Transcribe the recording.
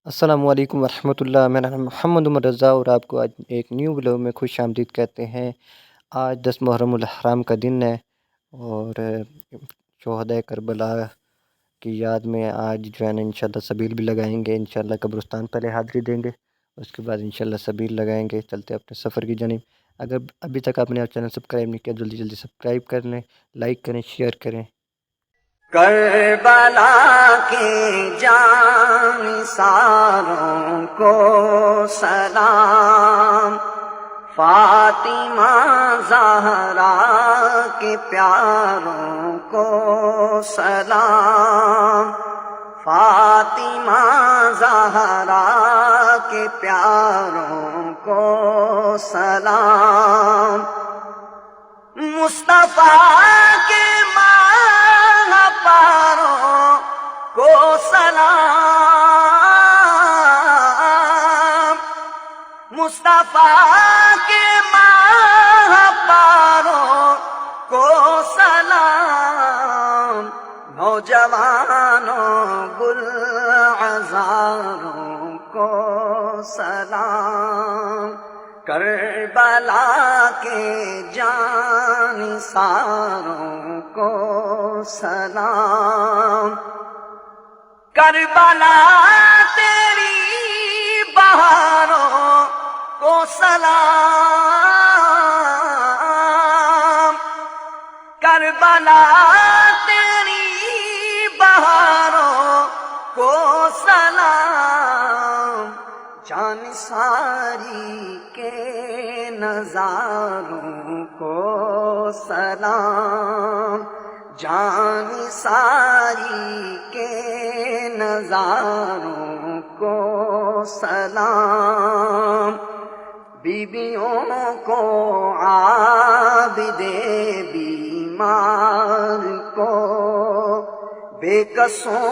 السلام علیکم ورحمۃ اللہ۔ میرا نام محمد عمر رضا اور آپ کو آج ایک نیو ولاگ میں خوش آمدید کہتے ہیں۔ آج 10 محرم الحرام کا دن ہے اور شہدائے کربلا کی یاد میں آج جو ہے نا انشاءاللہ سبیل بھی لگائیں گے۔ انشاءاللہ قبرستان پہلے حاضری دیں گے، اس کے بعد انشاءاللہ سبیل لگائیں گے، چلتے اپنے سفر کی جانب۔ اگر ابھی تک آپ نے چینل سبسکرائب نہیں کیا، جلدی جلدی سبسکرائب کر لیں، لائک کریں، شیئر کریں۔ کربلا کے جانثاروں کو سلام، فاطمہ زہرا کے پیاروں کو سلام، فاطمہ زہرا کے پیاروں کو سلام، مصطفیٰ کے پاروں کو سلام، مصطفیٰ کے پاروں کو سلام، نوجوانوں گل عذاروں کو سلام، کربلا کے جانثاروں کو سلام، کربلا تیری بہاروں کو سلام، کربلا تیری بہاروں کو سلام، جانثاری کے نظاروں کو سلام، جانثاری کے نظاروں کو سلام، بیویوں کو عابد بیمار کو، بے کسوں